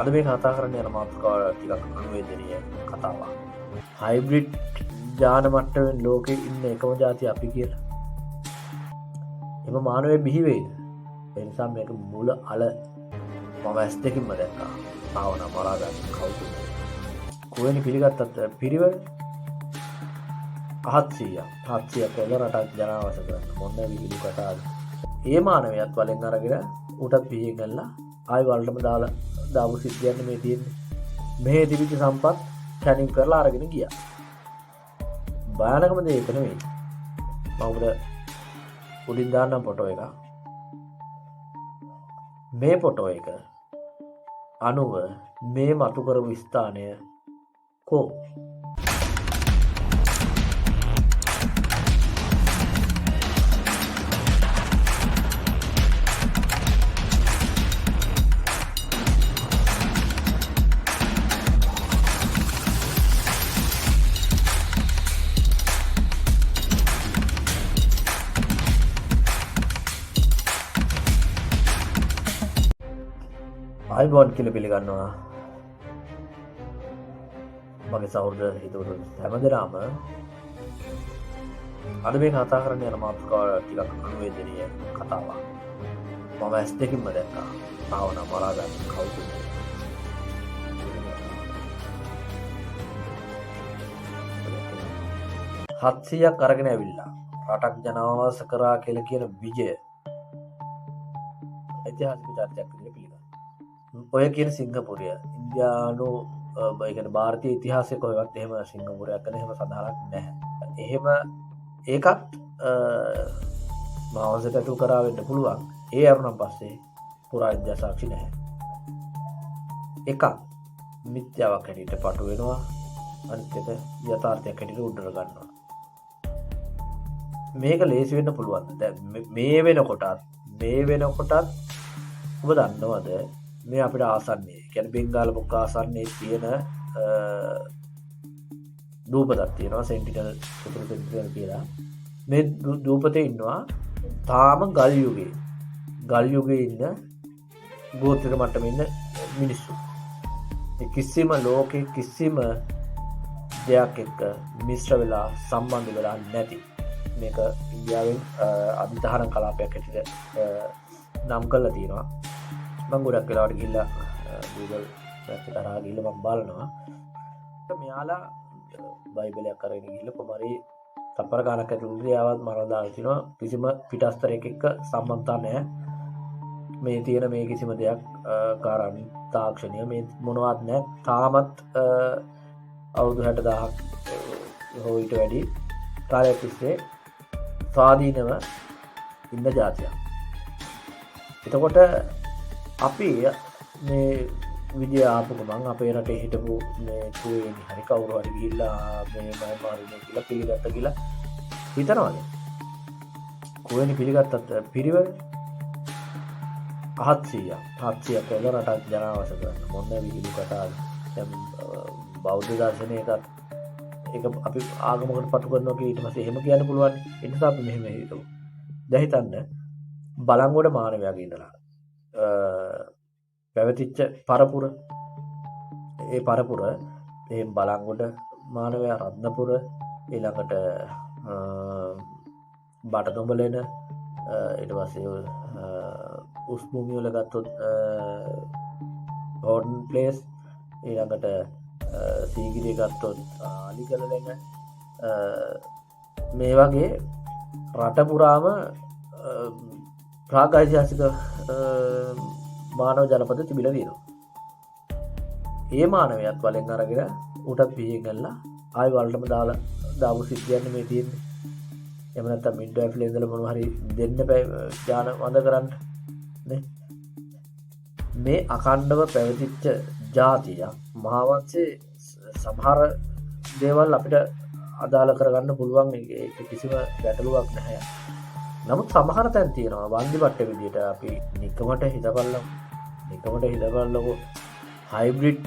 අද මේ කතා කරන්න යන මාතෘකාව ටිකක් අනුවේදනීය කතාවක්. හයිබ්‍රිඩ් ජාන මට්ටමෙන් ලෝකෙ ඉන්න එකම ජාතිය අපි කියලා. එම මානවය බිහි වෙයිද? ඒ නිසා මේක මුල අල මම ඇස් දෙකින්ම දැක්කා. භාවනා මරා ගන්න කවුද? කොහෙනි පිළිගත්තත් පිරිවෙල 700ක් වල රටක් ජනාවාස කරන මොන විහිළු කතාවද? ඒ මානවයත් වලින් අරගෙන උටත් පිහින් ගල්ලා ආයි වලටම දාපු සිද්ධියක් මේ තියෙන්නේ. මේ තිබිච්ච සම්පත් කැනින් කරලා අරගෙන ගියා. භයානකම දේ ඒක නෙවෙයි. මම උඩ උඩින් දාන්නම් ෆොටෝ එක. මේ ෆොටෝ එක අනුව මේ මතු කරපු ස්ථානය කෝ අයිබෝන් කියලා පිළිගන්නවා මගේ සහෝදර හිතවතුන් හැමදෙනාම. අද මේ කතා කරන්න යන මාතෘකාව ටිකක් අනුවේදනීය කතාවක්. මම ඇස් දෙකින්ම දැක්කා. භාවනා මරා ගන්න කවුද? 700ක් අරගෙන ඇවිල්ලා රටක් ජනාවාස කරා කියලා කියන විජය ඓතිහාසික චරිතයක් විදිහට පිළිගන්නවා. ඔය කියන සිංගප්පූරය ඉන්දියානු ಭಾರತೀಯ ඉතිහාසයේ කොහෙවත් එහෙම සිංගප්පූරයක් ගැන එහෙම සඳහනක් නැහැ. එහෙම ඒකත් මාවසට අතු කරා වෙන්න පුළුවන්. ඒ අරුණන් පස්සේ පුරාවිද්‍යා සාක්ෂි නැහැ. එකක් මිත්‍යාවක් හැටියට පටු වෙනවා. අනිත් එක යථාර්ථයක් හැටියට උඩර ගන්නවා. මේක ලේසි වෙන්න පුළුවන්. දැන් මේ වෙනකොටත් ඔබ දන්නවද මේ අපිට ආසන්නේ කියන්නේ බෙන්ගාල මොක ආසන්නේ තියෙන දූපතක් තියෙනවා සෙන්ටිනල් කියලා. මේ දූපතේ ඉන්නවා තාම ගල් යුගයේ ඉන්න ගෝත්‍රික මට්ටමේ ඉන්න මිනිස්සු. කිසිම ලෝකේ කිසිම දෙයක් එක්ක මිශ්‍ර වෙලා සම්බන්ධ වෙලා නැති. මේක ඉන්දියාවෙන් අභිධාරණ කලාපයක් හැටියට නම් කරලා තියෙනවා. මම ගොඩක් වෙලාවට ගිහිල්ලා Google Maps එක හරහා ගිහිල්ලා මම බලනවා. මෙයාලා බයිබලයක් අරගෙන ගිහිල්ලා කොමාරි තප්පර ගානක් ඇතුළත යාවත් මරලා දාලා තිනවා. කිසිම පිටස්තරයක් එක්ක සම්බන්ධතා නැහැ. මේ තියෙන මේ කිසිම දෙයක් කාරණා තාක්ෂණය මේ මොනවත් නැහැ. තාමත් අවුරුදු 60000ක් හෝ ඊට වැඩි කාලයක් තිස්සේ ස්වාධීනව ඉන්න ජාතියක්. එතකොට අපි මේ විදිය ආපු ගමන් අපේ රටේ හිටපු මේ කුවේනි හරි කවුරු හරි ගිහිල්ලා මේ මම මාරුනේ කියලා පිළිගත්ත කියලා හිතනවද? කුවේනි පිළිගත්තත් පිරිවෙල 700ක් වල රටක් ජනාවාස කරන මොන විහිළු කතාවද? දැන් බෞද්ධ දර්ශනයකත් ඒක අපි ආගමකට පටු කරනවා කියලා ඊට පස්සේ එහෙම කියන්න පුළුවන්. ඒ නිසා අපි මෙහෙම හිතමු. දැන් හිතන්න බලංගොඩ මානවයාගේ ඉඳලා පැවතිච්ච පරපුර ඒ පරපුර මේ බලංගොඩ මානවයා රත්නපුර ඊළඟට බටදොඹලෙන ඊට පස්සේ උස්භූමිය වල ගත්තොත් හෝර්න් ප්ලේස් ඊළඟට සීගිරිය ගත්තොත් අලිගලලෙන මේ වගේ රට පුරාම ප්‍රාගෛතිහාසික මානව ජනපද තිබිලා තියෙනවා. ඒ මානවයත් වලින් අරගෙන උටත් පිහින් ගල්ලා ආයි වලටම දාපු සිද්ධියක් මේ තියෙන්නේ. එහෙම නැත්නම් මිඩ්වයිෆ්ලා ඉඳලා මොනවා හරි දෙන්න බෑ ඥාන වඳ කරන්න නේ. මේ අඛණ්ඩව පැවතිච්ච ජාතිය මහාවංශයේ සමහර දේවල් අපිට අදාළ කරගන්න පුළුවන්. ඒක කිසිම ගැටලුවක් නැහැ. නමුත් සමහර තැන් තියෙනවා වන්දි බට්ටේ විදියට අපි නිකමට හිතපල්ලකෝ හයිබ්‍රිඩ්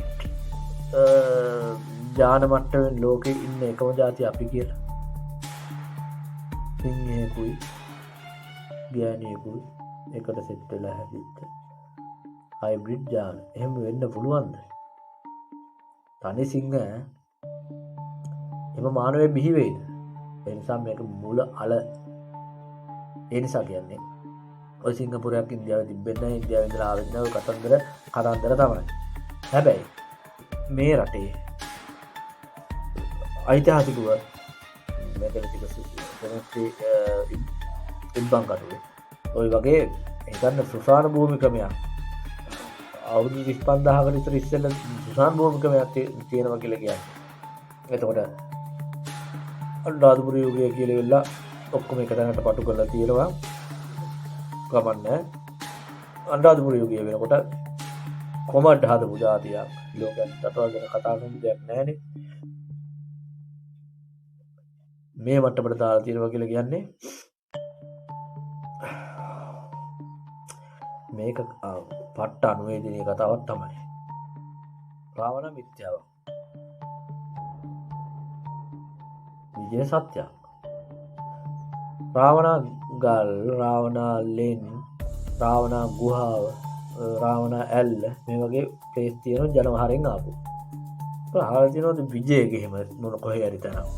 ජාන මට්ටමෙන් ලෝකෙ ඉන්න එකම ජාතිය අපි කියලා. සිංහයෙකුයි ගෑනියෙකුයි එකට සෙට් වෙලා හැදිච්ච හයිබ්‍රිඩ් ජාන එහෙම වෙන්න පුළුවන්ද? තනි සිංහ එම මානවය බිහිවෙයිද? ඒ නිසා මේක මුල අල ඒ නිසා කියන්නේ ඔය සිංගප්පූරයක් ඉන්දියාවේ තිබෙන්නේ නැහැ. ඉන්දියාවේ ඉඳලා ආවෙත් නැහැ. ඔය කතන්දර තමයි. හැබැයි මේ රටේ ඓතිහාසිකව මෙතන තිබෙන ඉබ්බන් කටුවේ ඔය වගේ හිතන්න සුසාන භූමි ක්‍රමයක් අවුරුදු 25000කට විතර ඉස්සෙල්ලා සුසාන භූමි ක්‍රමයක් තියෙනවා කියලා කියන්නේ. එතකොට අනුරාධපුර යුගය කියලා වෙලා ඔක්කොම එක තැනකට පටු කරලා තියෙනවා. ගමන්නේ අනුරාධපුර යුගය වෙනකොට කොමඩ් හදපු જાතියක් ලෝකයක් රටවල් ගැන කතා කරන දෙයක් නැහැනේ. මේ මට්ටමට දාලා තියෙනවා කියලා කියන්නේ මේක පට්ට අනුවේදනීය කතාවක් තමයි. රාවණ මිත්‍යාවක්. විජය සත්‍යයක්. රාවණ ගල්, රාවණ ලෙන්, රාවණ ගුහාව, රාවණ ඇල්ල මේ වගේ ප්ලේස් තියෙනවා ජනවහරෙන් ආපු. අහලා තියෙනවද විජයගේ එහෙම මොන කොහේ හරි තැනක්.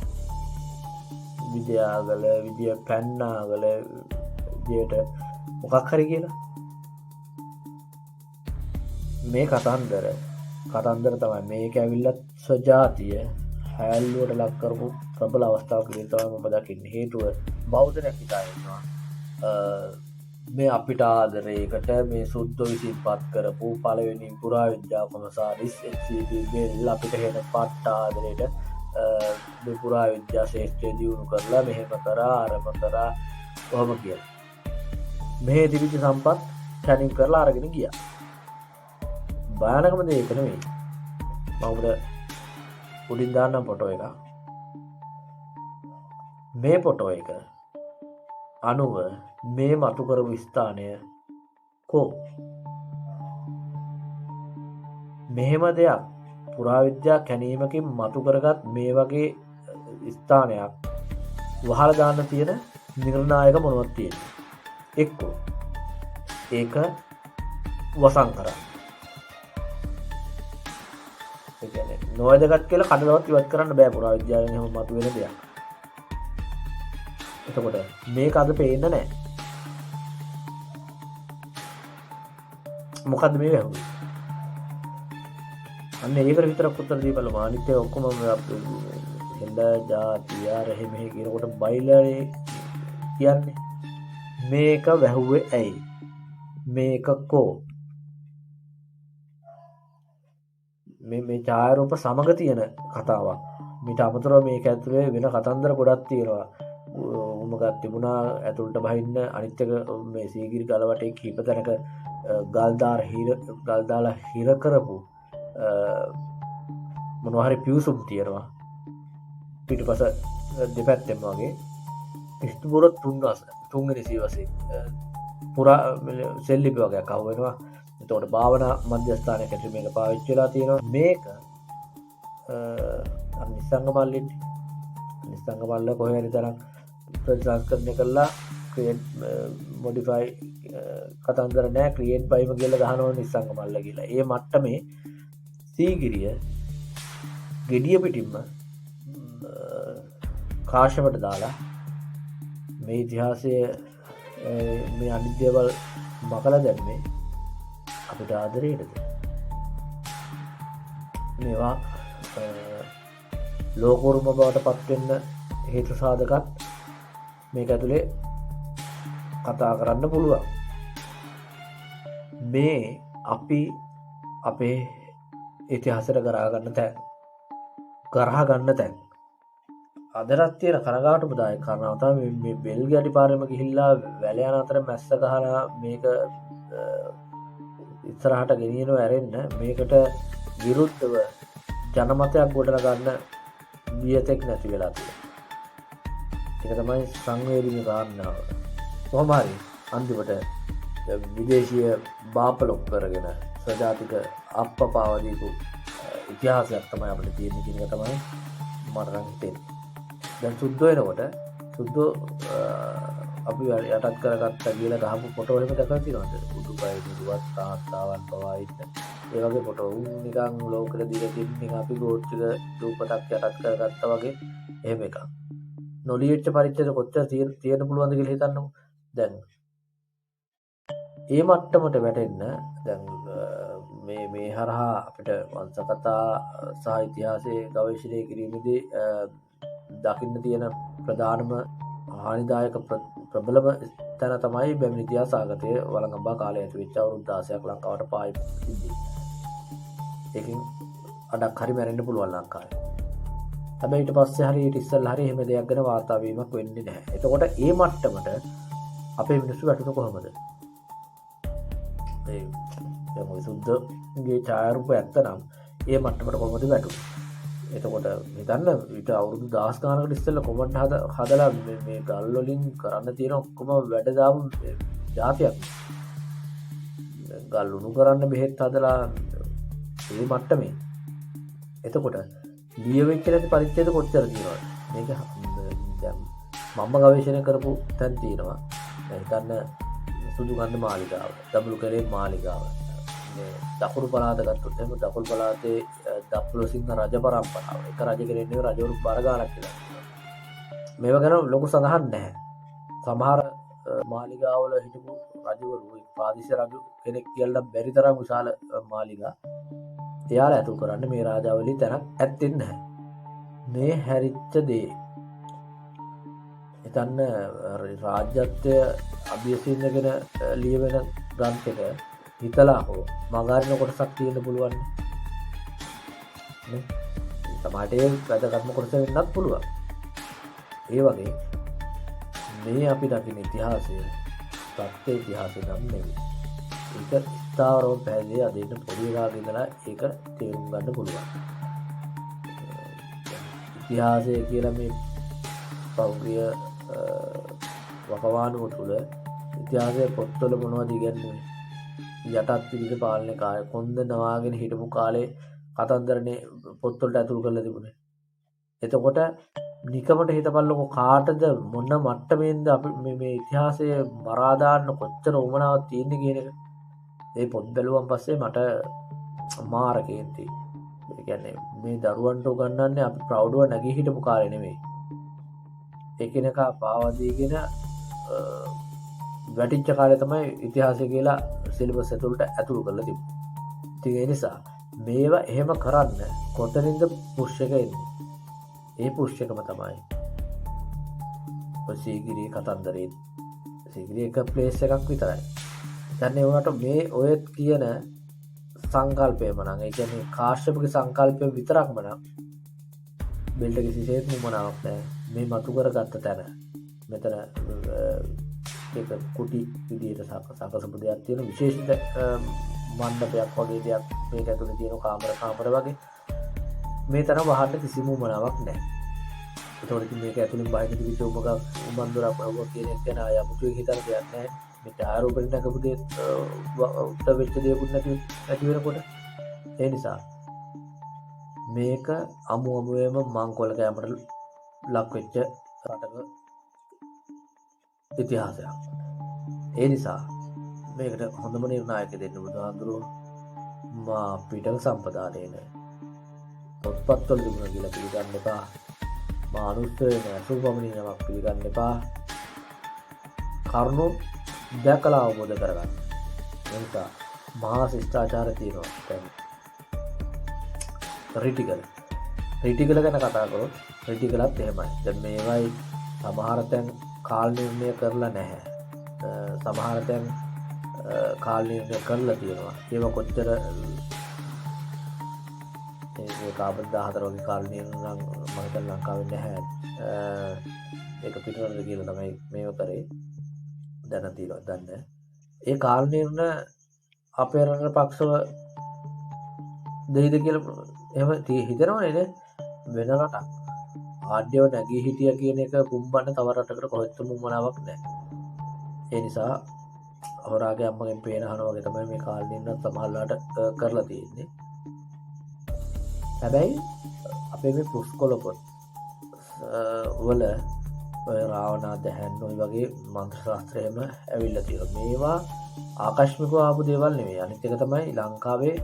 විජයාගල, විජය පැන්නාගල විජයට මොකක් හරි කියලා. මේ කතන්දර තමයි මේක ඇවිල්ලත් ස්වජාතිය හැල්ලුවට ලක් කරපු ප්‍රබල අවස්ථාවක් විදිහට තමයි මම දකින්නේ. හේතුව බෞද්ධයක් හිතා ඉන්නවා. මේ අපිට ආදරයකට මේ සුද්ධ විසින්පත් කරපු පළවෙනි පුරාවිද්‍යා කොමසාරිස් HCB බෙල් අපිට හෙන පට්ට ආදරයට මේ පුරාවිද්‍යා ශාස්ත්‍රය දියුණු කරලා මෙහෙම කරා අරම කරා කොහොම කියලා. මේ තිබිච්ච සම්පත් කැණින් කරලා අරගෙන ගියා. භයානකම දේ ඒක නෙවෙයි. මම උඩ උඩින් දාන්නම් ෆොටෝ එක. මේ ෆොටෝ එක අනුව මේ මතු කරපු ස්ථානය කෝ මෙහෙම දෙයක් පුරාවිද්‍යා කැණීමකින් මතු කරගත් මේ වගේ ස්ථානයක් වහලා දාන්න තියෙන නිර්ණායක මොනවද තියෙන්නේ? එක්කෝ ඒක වසන් කරා. ඒ කියන්නේ නොවැදගත් කියලා කඩලවත් ඉවත් කරන්න බෑ පුරාවිද්‍යාවෙන් එහෙම මතු වෙන දෙයක්. එතකොට මේක අද පේන්නේ නැහැ. මොකද්ද මේ වැහුවේ? අන්න ඒකට විතරක් උත්තර දීපල මානිත්‍ය ඔක්කොම හෙල්ල જાතිය රෙහි මෙහි කියනකොට බයිලරේ කියන්නේ මේක වැහුවේ ඇයි? මේක කෝ? මේ ඡායාරූප සමග තියෙන කතාවක්. මීට අමතරව මේක ඇතුලේ වෙන කතන්දර ගොඩක් තියෙනවා. උමගත් තිබුණා ඇතුළට බහින්න අනිත් එක මේ සීගිරි ගල වටේ කීප තැනක ගල් දාලා හිර කරපු මොනවා හරි පියුසුම් තියෙනවා. පිටුපස දෙපැත්තෙම වගේ ඉස්තුබුර තුන්වෙනි සියවසේ පුරා සෙල්ලිපි වගේක් අහු වෙනවා. එතකොට භාවනා මධ්‍යස්ථානයක ඇතුළේ මේක පාවිච්චි වෙලා තියෙනවා. මේක නිස්සංග මල්ලින්නේ. නිස්සංග මල්ල කොහේ හරි තරම් ප්‍රතිසංස්කරණය කළා ක්‍රියේට් මොඩිෆයි කතන්දර නෑ ක්‍රියේට් බයිම කියලා ගහනවා නිස්සංග මල්ල කියලා. ඒ මට්ටමේ සීගිරිය ගෙඩිය පිටින්ම කාශවට දාලා මේ ඉතිහාසයේ මේ අනිත් දේවල් මකලා දැම්මේ අපිට ආදරේටද? මේවා ලෝකෝරුම බවට පත්වෙන්න හේතු සාධකත් මේක ඇතුලේ කතා කරන්න පුළුවන්. මේ අපි අපේ ඉතිහාසයට ගරා ගන්න තැන් අදටත් තියෙන කනගාටුදායක කාරණාව තමයි මේ බෙල් ගැටි පාරෙම ගිහිල්ලා වැල යන අතර මැස්ස ගහලා මේක ඉස්සරහට ගෙනියනවා ඇරෙන්න මේකට විරුද්ධව ජනමතයක් ගොඩනගා ගන්න වියතෙක් නැති වෙලා තියෙනවා. ඒක තමයි සංවේදීය කාරණාව. කොහොම හරි අන්තිමට විදේශීය බාපලොක් කරගෙන සජාතික අප්පපාව දීපු ඉතිහාසයක් තමයි අපිට තියෙන්නේ කියන එක තමයි මට නම් හිතෙන්නේ. දැන් සුද්ධ වෙනකොට සුද්දෝ අපි යටත් කරගත්ත කියලා ගහපු ෆොටෝ එහෙම දැකලා තියෙනවද? උඩුකය නිරුවත් තාත්තාවන් පවා ඉන්න. ඒ වගේ ෆොටෝ නිකන් ලෝකෙට දීලා තින්නේ අපි ගෝත්‍රික රූපයක් යටත් කරගත්තා වගේ එහෙම එකක්. නොලියෙච්ච පරිච්ඡේද කොච්චර තියෙන්න පුළුවන්ද කියලා හිතන්නකෝ. දැන් ඒ මට්ටමට වැටෙන්න දැන් මේ හරහා අපිට වංශ කතා සහ ඉතිහාසයේ ගවේෂණය කිරීමේදී දකින්න තියෙන ප්‍රධානම හානිදායක ප්‍රබලම තැන තමයි බැමිණි ඉතිහාස සාගතයේ වළංගම්බා කාලය ඇති වෙච්ච අවුරුදු 16ක් ලංකාවට පායි සිද්ධි. ඒකෙන් අඩක් හරි මැරෙන්න පුළුවන් ලංකාවේ. හැබැයි ඊට පස්සේ හරි ඊට ඉස්සෙල්ලා හරි එහෙම දෙයක් ගැන වාර්තා වීමක් වෙන්නේ නැහැ. එතකොට ඒ මට්ටමට අපේ මිනිස්සු වැටුණු කොහොමද? ඒ දැන් ඔය සුද්දගේ ඡායාරූප ඇත්තනම් ඒ මට්ටමට කොහොමද වැටුනේ? එතකොට හිතන්න ඊට අවුරුදු 10 ගානකට ඉස්සෙල්ලා කොමන්ට් හදලා මේ ගල් වලින් කරන්න තියෙන ඔක්කොම වැඩ දාපු જાතියක්. ගල් උණු කරන්න බෙහෙත් හදලා මේ මට්ටමේ. එතකොට ලියවෙච්ච නැති පරිච්ඡේද කොච්චර තියෙනවද? මේක දැන් මම ගවේෂණය කරපු තැන් තියෙනවා. දැන් හිතන්න සුදු ගන්න මාලිගාව, දඹුලු කැලේ මාලිගාව. මේ දකුණු පළාත ගත්තොත් එහෙම දකුණු පළාතේ දප්පුල සිංහ රජ පරම්පරාව. එක රජ කෙනෙක් නෙවෙයි රජවරු බර ගානක් කියලා. මේවා ගැන ලොකු සඳහන් නැහැ. සමහර මාලිගාවල හිටපු රජවරු පාදිසි රජු කෙනෙක් කියලා බැරි තරම් විශාල මාලිගා එයාලා ඇතුල් කරන්න මේ රාජාවලි තැනක් ඇත්තෙත් නැහැ. මේ හැරිච්ච දේ හිතන්න රාජ්‍යත්වය අභියසින්නගෙන ලියවෙන ග්‍රන්ථයක හිතලා හෝ මගාරින කොටසක් තියෙන්න පුළුවන් නේ. සමහරට වැදගත්ම කොටස වෙන්නත් පුළුවන්. ඒ වගේ මේ අපි දකින ඉතිහාසය සත්‍ය ඉතිහාසය නම් නෙවෙයි. ඒක ස්ථාවරව පැහැදිලි අදින්න පොඩි එකකින් ඉඳලා ඒක තේරුම් ගන්න පුළුවන්. ඉතිහාසය කියලා මේ පෞද්ගලික වකවානුව තුළ ඉතිහාසයේ පොත්වල මොනවද ඉගෙනුනේ? යටත් පිළිද පාලනය කාලේ කොන්ද නවාගෙන හිටපු කාලේ කතන්දරනේ පොත්වලට ඇතුල් කරලා තිබුණේ. එතකොට නිකමට හිතපල්ලකො කාටද මොන මට්ටමෙන්ද අපි මේ ඉතිහාසයේ මරා දාන්න කොච්චර උමනාවක් තියෙන්නේ කියන එක. ඒ පොත් බැලුවන් පස්සේ මට මාර කේන්ති. ඒ කියන්නේ මේ දරුවන්ට උගන්වන්නේ අපි ප්‍රෞඩව නැගී හිටපු කාලේ නෙමෙයි. එකිනෙකා පාවා දීගෙන වැටිච්ච කාලේ තමයි ඉතිහාසය කියලා සිලබස් ඇතුළට ඇතුළු කරලා තිබුණේ. ඉතින් ඒ නිසා මේවා එහෙම කරන්න කොතනින්ද පුෂ් එක එන්නේ? ඒ පුෂ් එකම තමයි ඔය සීගිරිය කතන්දරේ. සීගිරිය එක ප්ලේස් එකක් විතරයි. දැන් ඒ වුණාට මේ ඔය කියන සංකල්පයම නම් ඒ කියන්නේ කාශ්‍යපගේ සංකල්පය විතරක්ම නම් බෙල්ට කිසිසේත් මුමනාවක් නැහැ. මේ මතු කරගත්ත තැන මෙතන ඒක කුටි විදියට සකසපු දෙයක් තියෙන විශේෂිත මණ්ඩපයක් වගේ දෙයක් මේක ඇතුලේ තියෙන කාමර වගේ මේ තරම් වහන්න කිසිම උමනාවක් නැහැ. ඒතකොට ඉතින් මේක ඇතුලින් බහින්න කිසි උමන්දුරක් වගේ කියන එක ගැන ආය අමුතුවෙන් හිතන්න දෙයක් නැහැ. මේ ආරෝපණය නැගපු දේ උට වෙච්ච දේකුත් නැති වෙනකොට ඒ නිසා මේක අමුවෙම මංකොල්ල කැමරට ලක් වෙච්ච රටක ඉතිහාසයක්. ඒ නිසා මේකට හොඳම නිර්ණායක දෙන්න බුදුහාඳුරෝ මා පිටක සම්පදානේන පොත්පත්වල තිබුණා කියලා පිළිගන්න එපා. මානුෂ්‍යය නැසුපමණින් යමක් පිළිගන්න එපා. කරුණු දැකලා අවබෝධ කරගන්න. ඒ නිසා මහා ශිෂ්ටාචාර තියෙනවා. දැන් රිටිකල ගැන කතා කරොත් රිටිකලත් එහෙමයි. දැන් මේවයි සමහර තැන් කාල නිර්ණය කරලා නැහැ. සමහර තැන් කාල නිර්ණය කරලා තියෙනවා. ඒව කොච්චර ඒ කාබන් 14 වගේ කාල නිර්ණය නම් මම හිතන්නේ ලංකාවේ නැහැ. ඒක පිටරට කියලා තමයි මේව කරේ. දැන තියෙනවා දන්නේ. ඒ කාල නිර්ණය අපේ රටේ පක්ෂව දෙයිද කියලා එහෙම හිතනවනේ නේ. වෙන රටක් ආඩ්‍යව නැගී හිටිය කියන එක කුම්බන්න තව රටකට කොහෙත්ම උමනාවක් නැහැ. ඒ නිසා හොරාගේ අම්මගෙන් පේන අහනවා වගේ තමයි මේ කාල නිර්ණය සමහරලාට කරලා තියෙන්නේ. හැබැයි අපේ මේ පුස්කොළ පොත් වල ඔය රාවණා දැහැන් ඔය වගේ මන්ත්‍ර ශාස්ත්‍රයම ඇවිල්ලා තියෙනවා. මේවා ආකස්මිකව ආපු දේවල් නෙවෙයි. අනිත් එක තමයි ලංකාවේ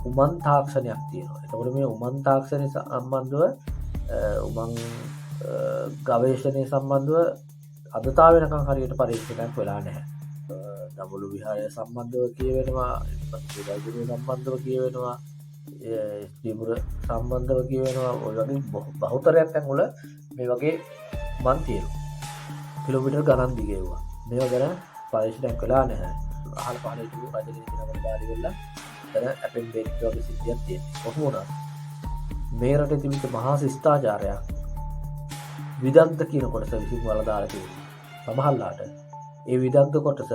උමන් තාක්ෂණයක් තියෙනවා. එතකොට මේ උමන් තාක්ෂණය සම්බන්ධව උමන් ගවේෂණය සම්බන්ධව අදතා වෙනකම් හරියට පරීක්ෂණයක් වෙලා නැහැ. දඹුලු විහාරය සම්බන්ධව කියවෙනවා, රජුගේ සම්බන්ධව කියවෙනවා, ස්ත්‍රීපුර සම්බන්ධව කියවෙනවා. ඔය වගේ බහුතරයක් තැන්වල මේ වගේ මන් තියෙනවා. කිලෝමීටර් ගණන් දිගේවා. මේවා ගැන පරීක්ෂණයක් වෙලා නැහැ. අහල පහල ඉතුරු රජ කෙනෙක් නමකට බාරි වෙලා දැන් අපෙන් බේරික් වගේ සිද්ධියක් තියෙනවා. කොහොම වුණත් මේ රටේ තිබිච්ච මහා ශිෂ්ටාචාරයක් විදග්ධ කියන කොටස විසින් වලදාලා තියෙනවා. සමහරලාට ඒ විදග්ධ කොටස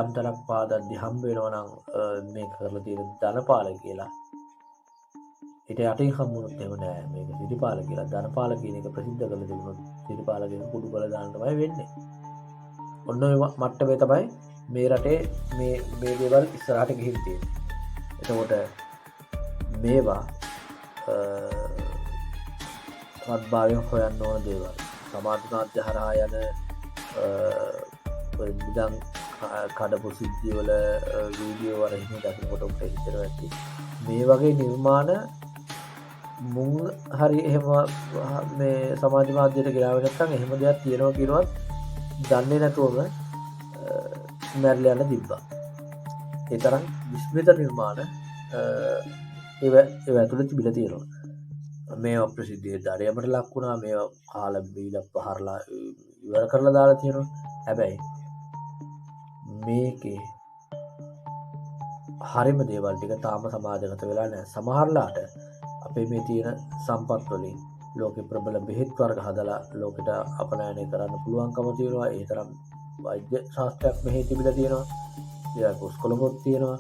යම් තරක් පාදද්දි හම්බ වෙනවා නම් මේක කරලා තියෙන ධනපාල කියලා. ඊට යටින් හම්බුනොත් එහෙම නෑ. මේක සිරිපාල කියලා. ධනපාල කියන එක ප්‍රසිද්ධ කරලා තිබුණොත් සිරිපාල කියන කුඩු බල දාන්න තමයි වෙන්නේ. ඔන්න ඔය මට්ටමේ තමයි මේ රටේ මේ දේවල් ඉස්සරහට ගිහින් තියෙන්නේ. එතකොට මේවා සත්භාවයෙන් හොයන්න ඕන දේවල්. සමාජනාත්‍ය හරහා යන නිදන් කඩපු සිද්ධිවල වීඩියෝ වර හිම දකිනකොට ඔබට හිතෙනවා ඇති මේ වගේ නිර්මාණ මුන් හරි එහෙම මේ සමාජ මාධ්‍යයට ගෙනාවේ නැත්නම් එහෙම දෙයක් තියෙනවා කියනවත් දන්නේ නැතුවම මැරිලා යන තිබ්බා. ඒ තරම් විස්මිත නිර්මාණ ඒව ඇතුළේ තිබිලා තියෙනවා. මේවා ප්‍රසිද්ධියේ දරයමට ලක් වුණා. මේවා කාලා බීලා පහරලා ඉවර කරලා දාලා තියෙනවා. හැබැයි මේකේ හරිම දේවල් ටික තාම සමාජගත වෙලා නැහැ. සමහරලාට අපේ මේ තියෙන සම්පත් වලින් ලෝකේ ප්‍රබල බෙහෙත් වර්ග හදලා ලෝකෙට අපනයනය කරන්න පුළුවන්කම තියෙනවා. ඒ තරම් වෛද්‍ය ශාස්ත්‍රයක් මෙහි තිබිලා තියෙනවා. ඊළඟ කුස්කොළ පොත් තියෙනවා.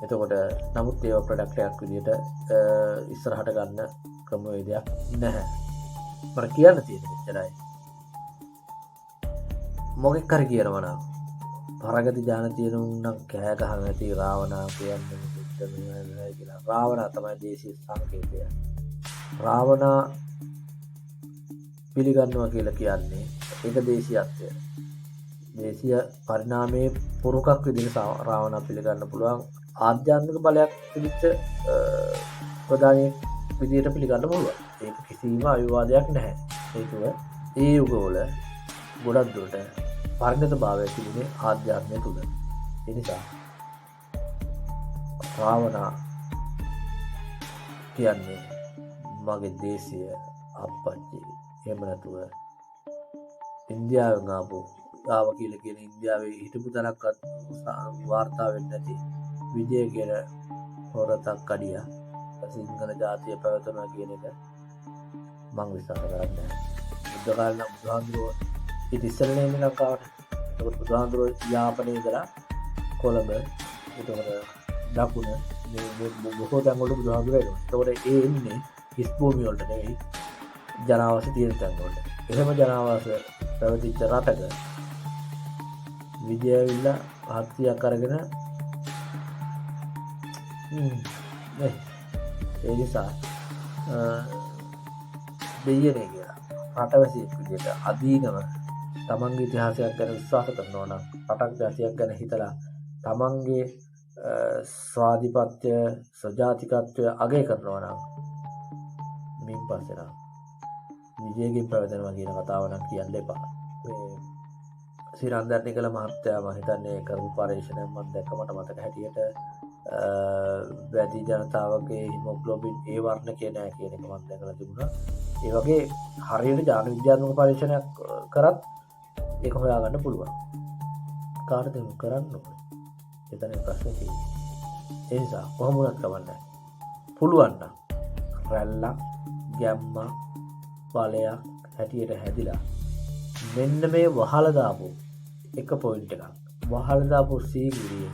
එතකොට නමුත් ඒව ප්‍රොඩක්ට් එකක් විදිහට ඉස්සරහට ගන්න ක්‍රමවේදයක් නැහැ. මට කියන්න තියෙන්නේ මෙච්චරයි. මොකෙක් හරි කියනවා නම් පරගති ඥාන තියෙන උන් නම් කෑ ගහන නැති රාවණා කියන්නේ මුද්ද මෙහෙමයි කියලා. රාවණා තමයි දේශීය සංකේතය. රාවණා පිළිගන්නවා කියලා කියන්නේ ඒක දේශීයත්වය. දේශීය පරිණාමයේ පුරුකක් විදිහට රාවණා පිළිගන්න පුළුවන්. ආධ්‍යාත්මික බලයක් තිබිච්ච ප්‍රධානී විදිහට පිළිගන්න පුළුවන්. ඒක කිසිම අවිවාදයක් නැහැ. ඒකව ඒ යුගවල ගොඩක් දුරට පරිණත භාවය තිබුණේ ආධ්‍යාත්මය තුළ. ඒ නිසා රාවණා කියන්නේ මගේ දේශීය අප්පච්චි. එහෙම නැතුව ඉන්දියාවෙන් ආව කියලා කියන ඉන්දියාවේ හිටපු තරක්වත් වාර්තා වෙන්නේ නැති විජය කියන හොරතක් කඩියා සිංහල ජාතිය පැවතුණා කියන එක මම විශ්වාස කරන්නේ නැහැ. බුද්ධ කාලේ නම් බුදුහාමුදුරුවෝ ඉතින් ඉස්සරලේ ලංකාවට. ඒකට බුදුහාමුදුරුවෝ යාපනයේ ඉඳලා කොළඹ ඒතකොට දකුණ මේ බොහෝ තැන් වල බුදුහාමුදුරුවෝ එනවා. ඒතකොට ඒ එන්නේ හිස් භූමිය වලට නෙවෙයි ජනාවාස තියෙන තැන් වලට. එහෙම ජනාවාස පැවතිච්ච රටක විජය ඇවිල්ලා හත්තියක් අරගෙන ඒ නිසා දෙයනේ කියලා රටවැසියෙක් විදිහට අදීනව තමන්ගේ ඉතිහාසයක් ගැන විශ්වාස කරනවා නම් රටක් ජාතියක් ගැන හිතලා තමන්ගේ ස්වාධිපත්‍ය සජාතිකත්වය අගය කරනවා නම් මින් පස්සේ නම් විජයගෙන් පැවතෙනවා කියන කතාව නම් කියන්න එපා. මේ සිරන්දර්නිකල මහත්තයා මම හිතන්නේ කරපු පරීක්ෂණයක් මම දැක්ක මට මතක හැටියට වැඩි ජනතාවගේ හිමොග්ලොබින් ඒ වර්ණකේ නැහැ කියන එක මම දැකලා තිබුණා. ඒ වගේ හරියට ජාන විද්‍යාත්මක පරීක්ෂණයක් කරත් ඒක හොයාගන්න පුළුවන්. කාටද කරන්න ඕනේ? එතන ප්‍රශ්නේ තියෙන්නේ. ඒ නිසා කොහොම වුණත් කවන්නේ පුළුවන් නම් රැල්ලක් ගැම්මක් බලයක් හැටියට හැදිලා මෙන්න මේ වහලා දාපු එක පොයින්ට් එකක් වහලා දාපු සීගිරියේ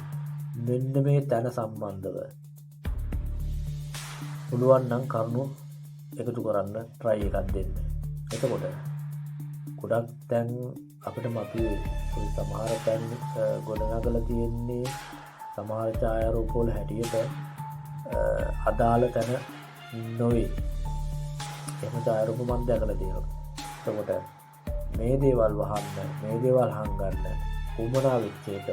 මෙන්න මේ තැන සම්බන්ධව පුළුවන් නම් කරුණු එකතු කරන්න try එකක් දෙන්න. එතකොට ගොඩක් තැන් අපිට මතුවේ සමහර තැන් ගොඩනගලා තියෙන්නේ සමහර ඡායාරූප වල හැටියට අදාළ තැන නොවේ. එහෙම ඡායාරූප මම දැකලා තියෙනවා. එතකොට මේ දේවල් වහන්න මේ දේවල් හංගන්න උමනා වෙච්ච එක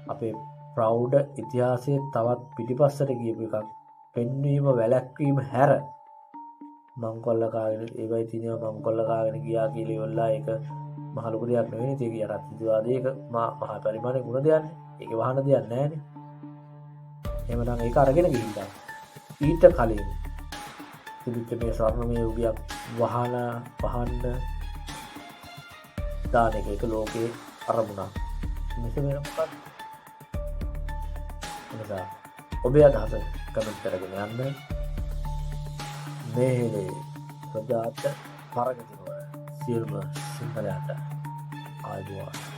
අපේ ප්‍රෞඩ ඉතිහාසයේ තවත් පිටිපස්සට ගියපු එකක් පෙන්වීම වැළැක්වීම හැර මංකොල්ල කාගෙන ඒවයි තියනවා මංකොල්ල කාගෙන ගියා කියලා ඉවරලා ඒක මහ ලොකු දෙයක් නෙවෙයි ඒක යරත්වාදයක මහා පරිමාණයේ ගුණ දෙයක් ඒක වහන දෙයක් නැහැනේ එහෙමනම් ඒක අරගෙන ගිහිල්ලා ඊට කලින් තිබිච්ච මේ ස්වර්ණමය යුගයක් වහන්න දාන එක ලෝකේ අරමුණක් මෙසේ වෙන මොකක්ද එනිසා ඔබේ අදහස කමෙන්ට් කරගෙන යන්න මේ ප්‍රජාත පරගතිව සියලුම සිංහලයන්ට ආයුබෝවන්